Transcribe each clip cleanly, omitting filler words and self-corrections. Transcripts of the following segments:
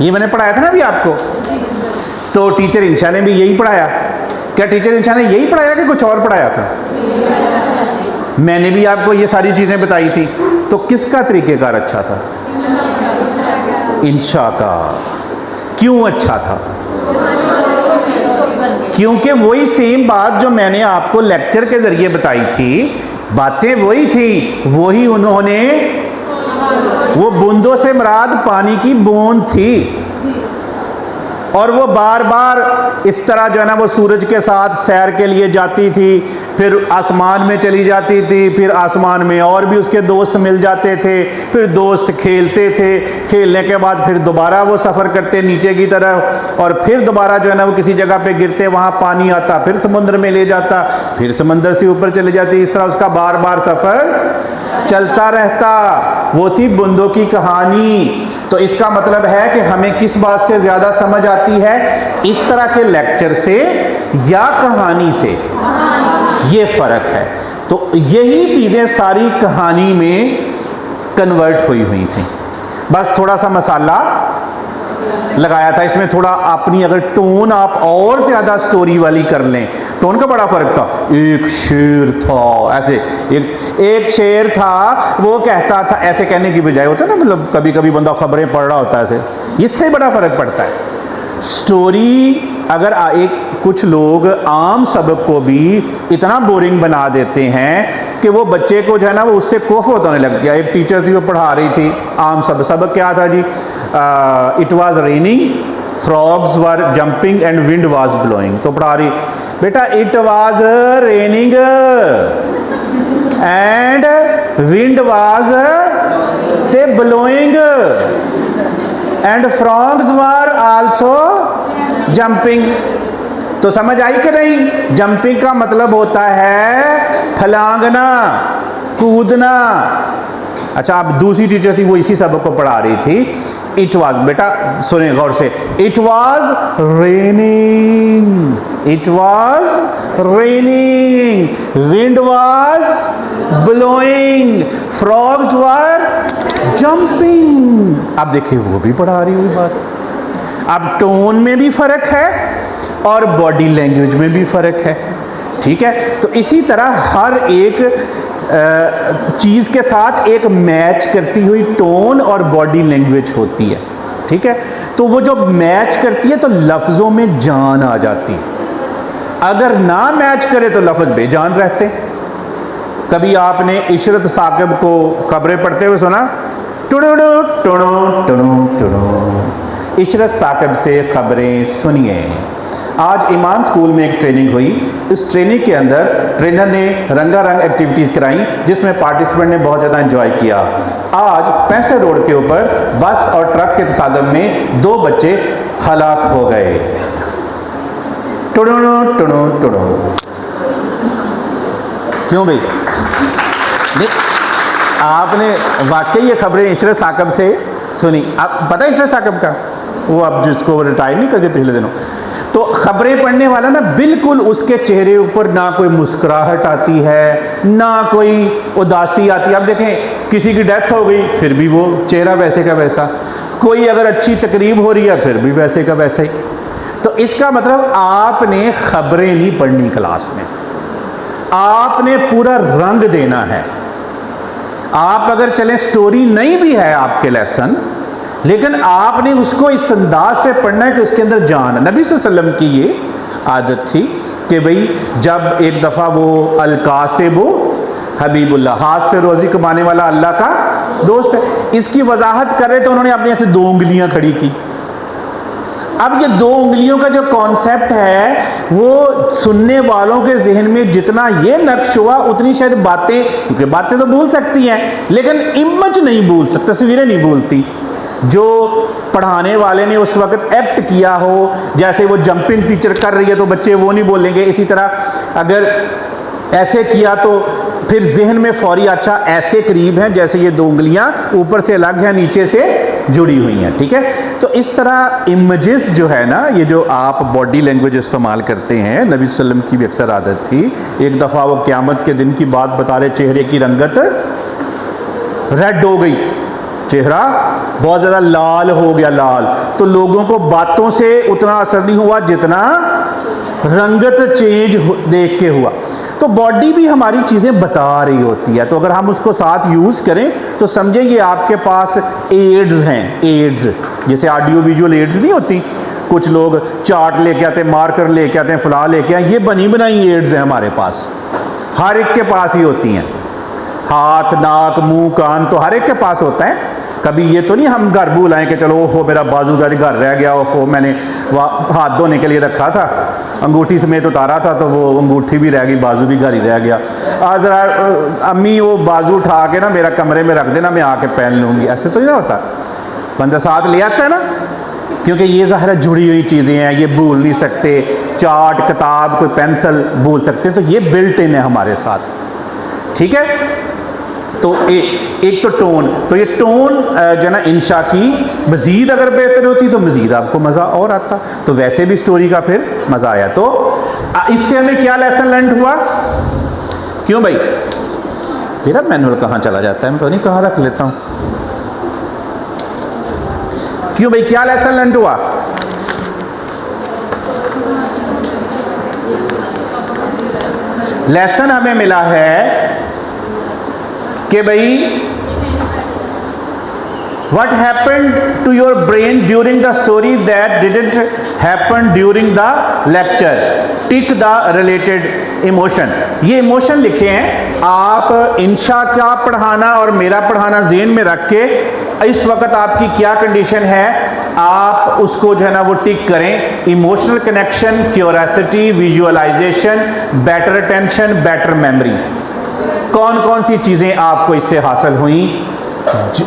ये मैंने पढ़ाया था ना अभी आपको। तो टीचर इंशा ने भी यही पढ़ाया। क्या टीचर इंशा ने यही पढ़ाया कि कुछ और पढ़ाया था? मैंने भी आपको ये सारी चीज़ें बताई थी। तो किसका तरीक़ेकार अच्छा था? इंशा का। क्यों अच्छा था? क्योंकि वही सेम बात जो मैंने आपको लेक्चर के ज़रिए बताई थी, बातें वही थी, वही उन्होंने, वो बूंदों से मुराद पानी की बूंद थी। और वो बार बार इस तरह जो है ना वो सूरज के साथ सैर के लिए जाती थी, फिर आसमान में चली जाती थी, फिर आसमान में और भी उसके दोस्त मिल जाते थे, फिर दोस्त खेलते थे, खेलने के बाद फिर दोबारा वो सफ़र करते नीचे की तरफ, और फिर दोबारा जो है ना वो किसी जगह पे गिरते, वहाँ पानी आता, फिर समुद्र में ले जाता, फिर समंदर से ऊपर चले जाती। इस तरह उसका बार बार सफ़र चलता रहता। वो थी बूंदों की कहानी। तो इसका मतलब है कि हमें किस बात से ज़्यादा समझ आती है, इस तरह के लेक्चर से या कहानी से? ये फ़र्क है। तो यही चीज़ें सारी कहानी में कन्वर्ट हुई थी। बस थोड़ा सा मसाला लगाया था इसमें, थोड़ा अपनी अगर टोन आप और ज़्यादा स्टोरी वाली कर लें, टोन का बड़ा फ़र्क था। एक शेर था, ऐसे एक शेर था, वो कहता था, ऐसे कहने की बजाय होता है ना, मतलब कभी कभी बंदा खबरें पढ़ रहा होता है ऐसे, इससे बड़ा फ़र्क पड़ता है। स्टोरी अगर कुछ लोग आम सबक को भी इतना बोरिंग बना देते हैं कि वो बच्चे को जो है ना वो उससे कोफत होने लगती है। एक टीचर थी, वो पढ़ा रही थी आम सबक क्या था जी? It was raining, frogs were jumping and wind was blowing. तो पढ़ा रही, बेटा it was raining and wind was ते blowing and frogs were also jumping. तो समझ आई कि नहीं? जंपिंग का मतलब होता है फलांगना, कूदना। अच्छा, अब दूसरी टीचर थी, वो इसी सबक को पढ़ा रही थी। इट वाज, बेटा सुने गौर से, it was raining, it was raining, wind was blowing, frogs were jumping. अब देखिए वो भी पढ़ा रही हुई बात। अब टोन में भी फर्क है और बॉडी लैंग्वेज में भी फर्क है। ठीक है, तो इसी तरह हर एक चीज़ के साथ एक मैच करती हुई टोन और बॉडी लैंग्वेज होती है। ठीक है, तो वो जो मैच करती है तो लफ्ज़ों में जान आ जाती है। अगर ना मैच करे तो लफ्ज़ बेजान रहते। कभी आपने इशरत साकिब को खबरें पढ़ते हुए सुना? टुडू टुडू टुडू टुडू। इशरत साकिब से खबरें सुनिए। आज ईमान स्कूल में एक ट्रेनिंग हुई। इस ट्रेनिंग के अंदर ट्रेनर ने रंगारंग एक्टिविटीज़ कराई, जिसमें पार्टिसिपेंट ने बहुत ज़्यादा एंजॉय किया। आज 65 रोड के ऊपर बस और ट्रक के तसादम में 2 बच्चे हलाक हो गए। टुडू टुडू टुडू। क्यों भाई? आपने वाकई ये खबरें इशरत साकिब से सुनी? आप पता है इशरत साकिब का? वो अब जिसको रिटायर नहीं करते पिछले दिनों, तो खबरें पढ़ने वाला ना बिल्कुल उसके चेहरे ऊपर ना कोई मुस्कुराहट आती है, ना कोई उदासी आती है। अब देखें, किसी की डेथ हो गई फिर भी वो चेहरा वैसे का वैसा, कोई अगर अच्छी तकरीब हो रही है फिर भी वैसे का वैसा ही। तो इसका मतलब आपने खबरें नहीं पढ़नी क्लास में, आपने पूरा रंग देना है। आप अगर चलें स्टोरी नहीं भी है आपके लेसन, लेकिन आपने उसको इस अंदाज से पढ़ना है कि उसके अंदर जान। नबी सल्लल्लाहु अलैहि वसल्लम की ये आदत थी कि भाई जब एक दफ़ा वो अल-कासिबु हबीबुल्लाह, हाथ से रोज़ी कमाने वाला अल्लाह का दोस्त है, इसकी वजाहत कर रहे तो उन्होंने अपनी ऐसे 2 उंगलियां खड़ी की। अब ये 2 उंगलियों का जो कॉन्सेप्ट है वो सुनने वालों के जहन में जितना ये नक्श हुआ उतनी शायद बातें, क्योंकि बातें तो भूल सकती हैं लेकिन इमेज नहीं भूल सकती, तस्वीरें नहीं भूलती। जो पढ़ाने वाले ने उस वक्त एक्ट किया हो, जैसे वो जंपिंग टीचर कर रही है तो बच्चे वो नहीं बोलेंगे, इसी तरह अगर ऐसे किया तो फिर जहन में फौरी, अच्छा ऐसे करीब हैं जैसे ये 2 उंगलियां ऊपर से अलग हैं नीचे से जुड़ी हुई हैं। ठीक है, तो इस तरह इमेजेस जो है ना, ये जो आप बॉडी लैंग्वेज इस्तेमाल करते हैं, नबी सल्लम की भी अक्सर आदत थी। एक दफ़ा वो क़यामत के दिन की बात बता रहे, चेहरे की रंगत रेड हो गई, चेहरा बहुत ज़्यादा लाल हो गया, लाल। तो लोगों को बातों से उतना असर नहीं हुआ जितना रंगत चेंज देख के हुआ। तो बॉडी भी हमारी चीज़ें बता रही होती है, तो अगर हम उसको साथ यूज़ करें तो समझेंगे आपके पास एड्स हैं। एड्स जैसे ऑडियो विजुअल एड्स नहीं होती, कुछ लोग चार्ट लेके आते हैं, मार्कर लेके आते हैं, फुला लेके आए, ये बनी बनाई एड्स हैं हमारे पास, हर एक के पास ही होती हैं। हाथ, नाक, मुंह, कान तो हर एक के पास होता है। कभी ये तो नहीं हम घर भूल आए कि चलो ओहो मेरा बाजू का घर रह गया, ओहो मैंने हाथ धोने के लिए रखा था, अंगूठी समेत उतारा था तो वो अंगूठी भी रह गई, बाजू भी घर ही रह गया। आज ज़रा अम्मी वो बाजू उठा के ना मेरा कमरे में रख देना, मैं आके पहन लूँगी, ऐसे तो नहीं ना होता। बंदा साथ ले आता है ना, क्योंकि ये ज़ाहिर जुड़ी हुई चीज़ें हैं, ये भूल नहीं सकते। चार्ट, किताब, कोई पेंसिल भूल सकते हैं, तो ये बिल्ट इन है हमारे साथ, ठीक है। तो एक तो टोन, तो ये टोन जो ना इंशा की मज़ीद अगर बेहतर होती तो मज़ीद आपको मज़ा और आता, तो वैसे भी स्टोरी का फिर मज़ा आया। तो इससे हमें क्या लेसन लर्न हुआ? क्यों भाई मेरा मैनुअल कहाँ चला जाता है, मैं पता नहीं कहाँ रख लेता हूँ। क्यों भाई क्या लेसन लर्न हुआ? लेसन हमें मिला है कि भाई what happened to your brain during the story that didn't happen during the lecture, tick the related emotion। ये इमोशन लिखे हैं आप, इंशा का पढ़ाना और मेरा पढ़ाना ज़हन में रख के इस वक्त आपकी क्या कंडीशन है, आप उसको जो है ना वो टिक करें। Emotional connection, curiosity, visualization, better attention, better memory. कौन कौन सी चीज़ें आपको इससे हासिल हुई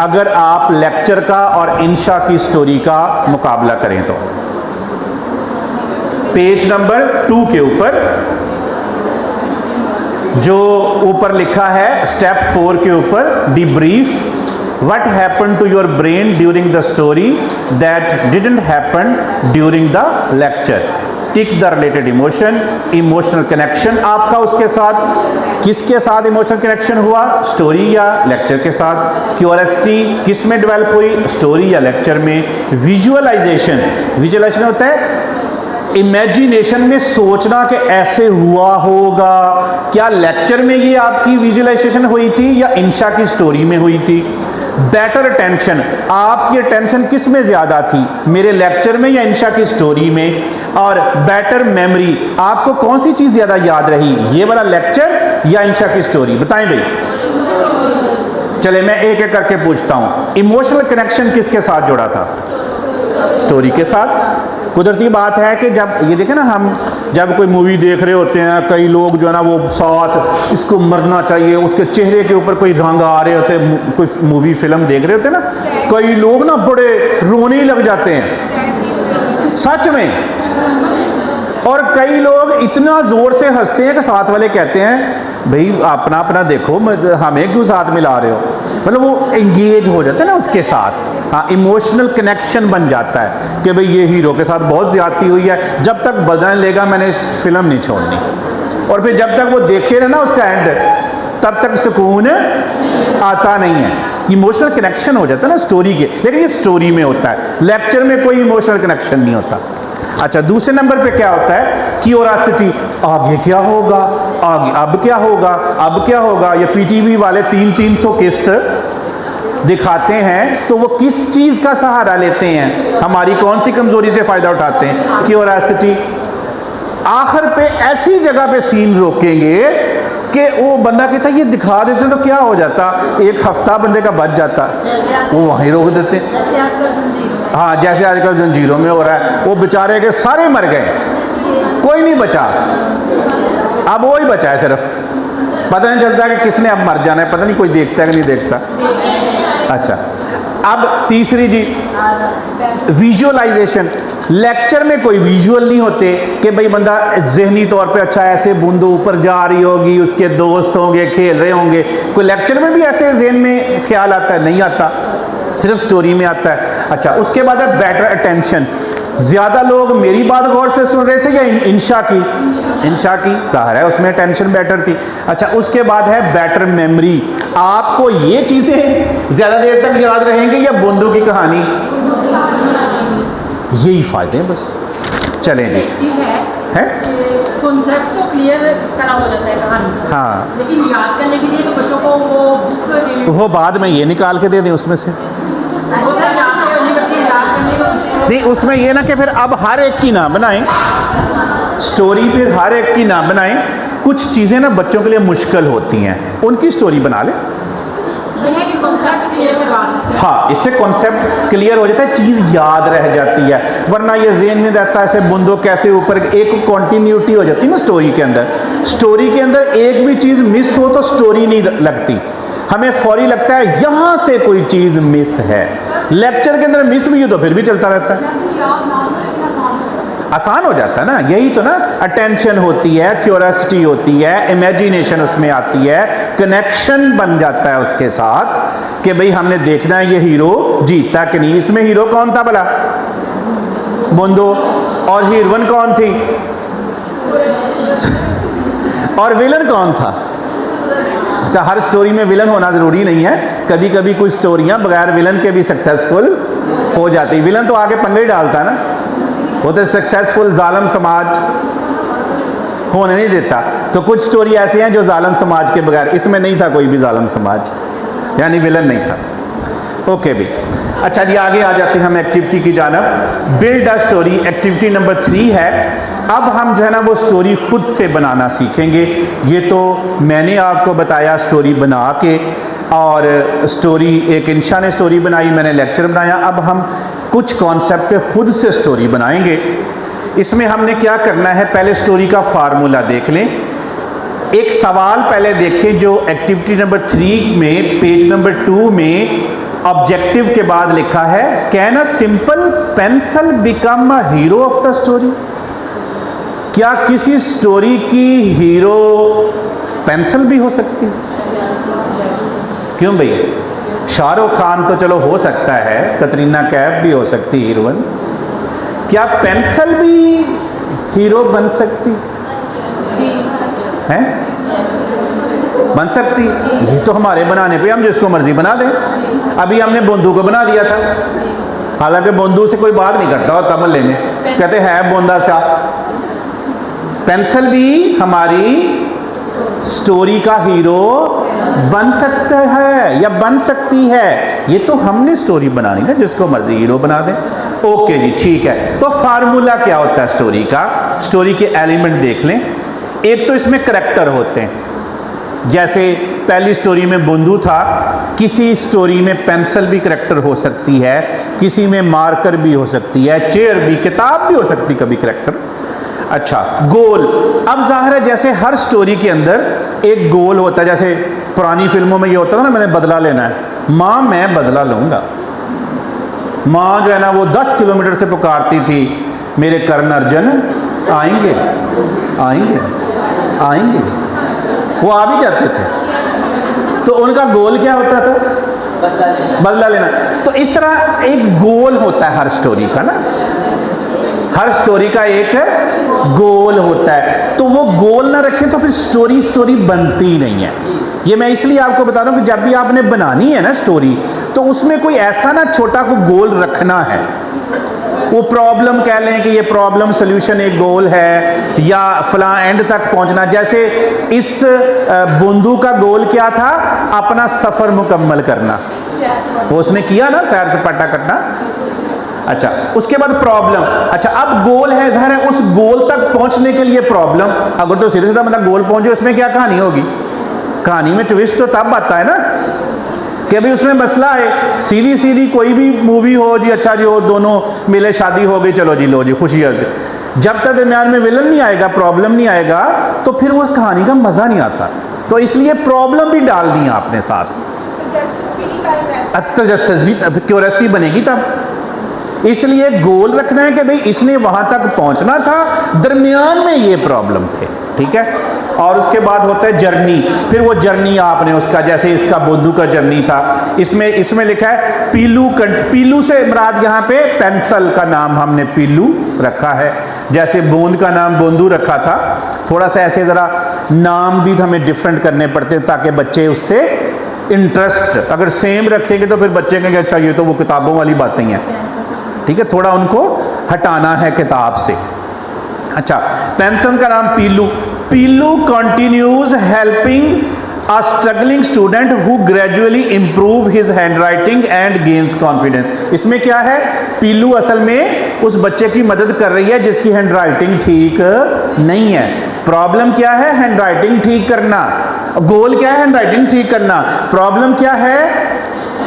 अगर आप लेक्चर का और इंशा की स्टोरी का मुकाबला करें? तो पेज नंबर 2 के ऊपर जो ऊपर लिखा है स्टेप 4 के ऊपर, debrief what happened to your brain during the story that didn't happen during the lecture, tick the related emotion, emotional connection आपका उसके साथ, किसके साथ इमोशनल कनेक्शन हुआ, स्टोरी या लेक्चर के साथ, क्यूरियोसिटी किस में डेवलप हुई, स्टोरी या लेक्चर में, विजुअलाइजेशन, विजुअलाइजेशन होता है इमेजिनेशन में सोचना कि ऐसे हुआ होगा, क्या लेक्चर में ये आपकी विजुअलाइजेशन हुई थी या इंशा की स्टोरी में हुई थी। बेटर अटेंशन, आपकी अटेंशन किस में ज़्यादा थी, मेरे लेक्चर में या इंशा की स्टोरी में। और बेटर मेमोरी, आपको कौन सी चीज़ ज़्यादा याद रही, ये वाला लेक्चर या इंशा की स्टोरी, बताएं भाई। चले मैं एक एक करके पूछता हूँ। इमोशनल कनेक्शन किसके साथ जुड़ा था? स्टोरी के साथ। कुदरती बात है कि जब ये देखें ना, हम जब कोई मूवी देख रहे होते हैं, कई लोग जो है ना वो साथ इसको मरना चाहिए, उसके चेहरे के ऊपर कोई रंग आ रहे होते हैं, कोई मूवी फिल्म देख रहे होते हैं ना, कई लोग ना बड़े रोने लग जाते हैं सच में, और कई लोग इतना जोर से हंसते हैं कि साथ वाले कहते हैं भाई अपना अपना देखो, हमें क्यों साथ मिला रहे हो, मतलब वो एंगेज हो जाते हैं ना उसके साथ। हाँ, इमोशनल कनेक्शन बन जाता है कि भाई ये हीरो के साथ बहुत ज्यादती हुई है, जब तक बदल लेगा मैंने फिल्म नहीं छोड़नी, और फिर जब तक वो देखे ना उसका एंड, तब तक सुकून आता नहीं है। इमोशनल कनेक्शन हो जाता है ना स्टोरी के, लेकिन ये स्टोरी में होता है, लेक्चर में कोई इमोशनल कनेक्शन नहीं होता। अच्छा, दूसरे नंबर पे क्या होता है? क्यूरियोसिटी, आगे क्या होगा, आगे अब क्या होगा, अब क्या होगा। ये पीटीवी वाले 300 किस्त दिखाते हैं, तो वो किस चीज़ का सहारा लेते हैं, हमारी कौन सी कमजोरी से फ़ायदा उठाते हैं? क्यूरियोसिटी। आखिर पे ऐसी जगह पे सीन रोकेंगे कि वो बंदा कहता है ये दिखा देते तो क्या हो जाता, एक हफ्ता बंदे का बच जाता, वो वहीं रोक देते। हाँ, जैसे आजकल जंजीरों में हो रहा है, वो बेचारे के सारे मर गए, कोई नहीं बचा, अब वो ही बचा है सिर्फ, पता नहीं चलता कि किसने अब मर जाना है, पता नहीं कोई देखता है कि नहीं देखता। अच्छा, अब तीसरी जी विजुअलाइजेशन। लेक्चर में कोई विजुअल नहीं होते कि भाई बंदा जहनी तौर पे अच्छा ऐसे बूंदों ऊपर जा रही होगी, उसके दोस्त होंगे, खेल रहे होंगे, कोई लेक्चर में भी ऐसे जहन में ख्याल आता है? नहीं आता, सिर्फ स्टोरी में आता है। अच्छा, उसके बाद है बेटर अटेंशन, ज्यादा लोग मेरी बात गौर से सुन रहे थे या इंशा की? इंशा की ज़ाहिर है उसमें टेंशन बेटर थी। अच्छा, उसके बाद है बेटर मेमोरी। आपको ये चीजें ज्यादा देर तक याद रहेंगी या बूंदों की कहानी? यही फायदे हैं बस। चलें जी, है कॉन्सेप्ट तो क्लियर इस तरह हो जाता है कहानी, हाँ, लेकिन याद करने के लिए तो बच्चों को वो बुक वो बाद में ये निकाल के दे दें उसमें से। नहीं, उसमें ये ना कि फिर अब हर एक की ना बनाएं स्टोरी, फिर हर एक की ना बनाएं। कुछ चीज़ें ना बच्चों के लिए मुश्किल होती हैं, उनकी स्टोरी बना लें। हाँ, इससे कॉन्सेप्ट क्लियर हो जाता है, चीज़ याद रह जाती है, वरना ये ज़हन में रहता है ऐसे बूंदों कैसे ऊपर, एक कॉन्टिन्यूटी हो जाती है ना स्टोरी के अंदर। स्टोरी के अंदर एक भी चीज़ मिस हो तो स्टोरी नहीं लगती, हमें फौरी लगता है यहाँ से कोई चीज़ मिस है। लेक्चर के अंदर मिस भी हो तो फिर भी चलता रहता है, आसान हो जाता है ना। यही तो ना अटेंशन होती है, क्यूरियोसिटी होती है, इमेजिनेशन उसमें आती है, कनेक्शन बन जाता है उसके साथ कि भाई हमने देखना है ये हीरो जीतता कि नहीं। इसमें हीरो कौन था भला? बूंदो। और हीरोइन कौन थी? और विलन कौन था? अच्छा, हर स्टोरी में विलन होना जरूरी नहीं है, कभी कभी कुछ स्टोरियां बगैर विलन के भी सक्सेसफुल हो जाती। विलन तो आगे पंगे ही डालता है ना, वो तो सक्सेसफुल जालिम समाज होने नहीं देता। तो कुछ स्टोरी ऐसी हैं जो जालिम समाज के बगैर, इसमें नहीं था कोई भी जालिम समाज, यानी विलन नहीं था। ओके भी। अच्छा जी, आगे आ जाते हैं हम एक्टिविटी की जानब। Build a story, activity number 3 है। अब हम जो है ना वो स्टोरी खुद से बनाना सीखेंगे। ये तो मैंने आपको बताया स्टोरी बना के, और स्टोरी एक इंशा ने स्टोरी बनाई, मैंने लेक्चर बनाया। अब हम कुछ कॉन्सेप्ट पे खुद से स्टोरी बनाएंगे। इसमें हमने क्या करना है, पहले स्टोरी का फार्मूला देख लें। एक सवाल पहले देखें जो एक्टिविटी नंबर 3 में पेज नंबर 2 में ऑब्जेक्टिव के बाद लिखा है, can a simple pencil become a hero of the story. क्या किसी स्टोरी की हीरो पेंसिल भी हो सकती है? क्यों भैया? शाहरुख खान तो चलो हो सकता है, कतरीना कैफ भी हो सकती हीरोइन, क्या पेंसिल भी हीरो बन सकती है? बन सकती। ये तो हमारे बनाने पे हम जिसको मर्जी बना दें। अभी हमने बोंदू को बना दिया था, हालांकि बोंदू से कोई बात नहीं करता होता मोहल्ले में, कहते हैं बोंदा सा। पेंसिल भी हमारी स्टोरी का हीरो बन सकता है या बन सकती है। ये तो हमने स्टोरी बनानी ना, जिसको मर्जी हीरो बना दें। ओके जी, ठीक है। तो फार्मूला क्या होता है स्टोरी का? स्टोरी के एलिमेंट देख लें। एक तो इसमें करैक्टर होते हैं, जैसे पहली स्टोरी में बूंदू था, किसी स्टोरी में पेंसिल भी करैक्टर हो सकती है, किसी में मार्कर भी हो सकती है, चेयर भी, किताब भी हो सकती कभी करैक्टर। अच्छा, गोल। अब जाहिर है जैसे हर स्टोरी के अंदर एक गोल होता है, जैसे पुरानी फिल्मों में ये होता था ना, मैंने बदला लेना है, माँ मैं बदला लूँगा। माँ जो है ना वो 10 किलोमीटर से पुकारती थी, मेरे कर्ण अर्जुन आएंगे आएंगे आएंगे, वो आ भी जाते थे। तो उनका गोल क्या होता था? बदला लेना। तो इस तरह एक गोल होता है हर स्टोरी का ना, हर स्टोरी का एक गोल होता है। तो वो गोल ना रखें तो फिर स्टोरी बनती नहीं है। ये मैं इसलिए आपको बता रहा हूं कि जब भी आपने बनानी है ना स्टोरी, तो उसमें कोई ऐसा ना छोटा को गोल रखना है। वो प्रॉब्लम कह लें कि ये प्रॉब्लम सोल्यूशन एक गोल है, या फला एंड तक पहुंचना। जैसे इस बूंदू का गोल क्या था? अपना सफर मुकम्मल करना। वो उसने किया ना, सैर सपाटा करना। अच्छा, उसके बाद प्रॉब्लम। अच्छा, अब गोल है, ज़ाहिर है उस गोल तक पहुंचने के लिए प्रॉब्लम। अगर तो सीधे सीधा मतलब गोल पहुंचे, उसमें क्या कहानी होगी? कहानी में ट्विस्ट तो तब आता है ना कि भाई उसमें मसला है। सीधी सीधी कोई भी मूवी हो जी, अच्छा जी हो, दोनों मिले, शादी हो गई, चलो जी लो जी खुशियाँ से। जब तक दरमियान में विलन नहीं आएगा, प्रॉब्लम नहीं आएगा, तो फिर वो कहानी का मज़ा नहीं आता। तो इसलिए प्रॉब्लम भी डालनी है आपने साथ, तजस्सुस भी, क्यूरियोसिटी बनेगी तब। इसलिए गोल रखना है कि भाई इसने वहां तक पहुंचना था, दरमियान में ये प्रॉब्लम थे, ठीक है। और उसके बाद होता है जर्नी, फिर वो जर्नी आपने उसका, जैसे इसका बोंदू का जर्नी था, इसमें लिखा है पीलू। पीलू से मुराद यहाँ पे पेंसिल का नाम हमने पीलू रखा है, जैसे बूंद का नाम बोंदू रखा था। थोड़ा सा ऐसे ज़रा नाम भी हमें डिफरेंट करने पड़ते हैं ताकि बच्चे उससे इंटरेस्ट, अगर सेम रखेंगे तो फिर बच्चे कहेंगे अच्छा ये तो वो किताबों वाली बातें हैं, ठीक है, थोड़ा उनको हटाना है किताब से। अच्छा, पेंसिल का नाम Pilu. Pilu continues helping a struggling student who gradually improve his handwriting and gains confidence. इसमें क्या है, पीलू असल में उस बच्चे की मदद कर रही है जिसकी हैंडराइटिंग ठीक नहीं है। प्रॉब्लम क्या है, हैंडराइटिंग ठीक करना। गोल क्या है, हैंडराइटिंग ठीक करना। प्रॉब्लम क्या है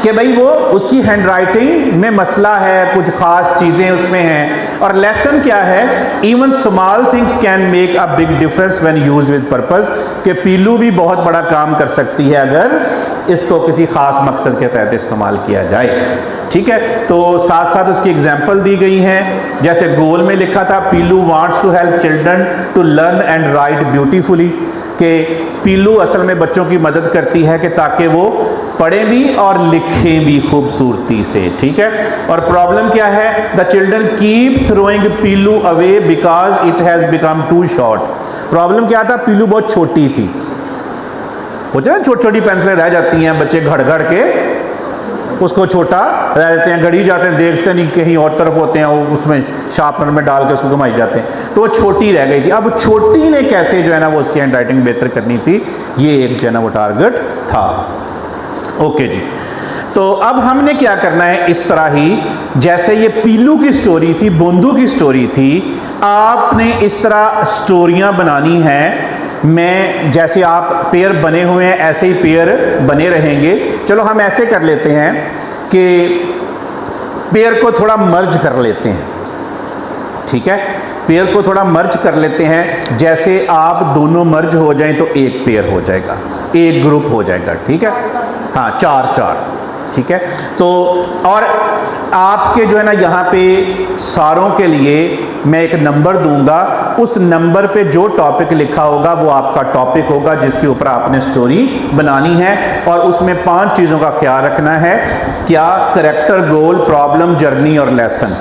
कि भाई वो उसकी हैंडराइटिंग में मसला है, कुछ खास चीज़ें उसमें हैं। और लेसन क्या है, even small things can make a big difference when used with purpose, कि पीलू भी बहुत बड़ा काम कर सकती है अगर इसको किसी खास मकसद के तहत इस्तेमाल किया जाए, ठीक है। तो साथ साथ उसकी एग्जाम्पल दी गई हैं, जैसे गोल में लिखा था Pilu wants to help children to learn and write beautifully, कि पीलू असल में बच्चों की मदद करती है कि ताकि वो पढ़ें भी और लिखें भी खूबसूरती से, ठीक है। और प्रॉब्लम क्या है, द चिल्ड्रन कीप थ्रोइंग पीलू away because it has become too short. Problem क्या था, पीलू बहुत छोटी थी, होता है छोटी छोटी पेंसिलें रह जाती हैं, बच्चे घड़ घड़ के उसको छोटा रह देते हैं, गड़ी जाते हैं, देखते नहीं कहीं और तरफ होते हैं, वो उसमें शार्पनर में डाल के उसको घुमाई जाते हैं, तो वो छोटी रह गई थी। अब छोटी ने कैसे जो है ना वो उसकी हैंड राइटिंग बेहतर करनी थी, ये एक जो है ना वो टारगेट था। ओके जी, तो अब हमने क्या करना है, इस तरह ही जैसे ये पीलू की स्टोरी थी, बोंदू की स्टोरी थी, आपने इस तरह स्टोरियां बनानी हैं। मैं जैसे आप पेयर बने हुए हैं ऐसे ही पेयर बने रहेंगे। चलो हम ऐसे कर लेते हैं कि पेयर को थोड़ा मर्ज कर लेते हैं, ठीक है, पेयर को थोड़ा मर्ज कर लेते हैं। जैसे आप दोनों मर्ज हो जाएं तो एक पेयर हो जाएगा, एक ग्रुप हो जाएगा, ठीक है। हाँ, 4-4, ठीक है। तो और आपके जो है ना यहाँ पे सारों के लिए मैं एक नंबर दूंगा, उस नंबर पे जो टॉपिक लिखा होगा वो आपका टॉपिक होगा जिसके ऊपर आपने स्टोरी बनानी है। और उसमें 5 चीज़ों का ख्याल रखना है, क्या, करैक्टर, गोल, प्रॉब्लम, जर्नी और लेसन।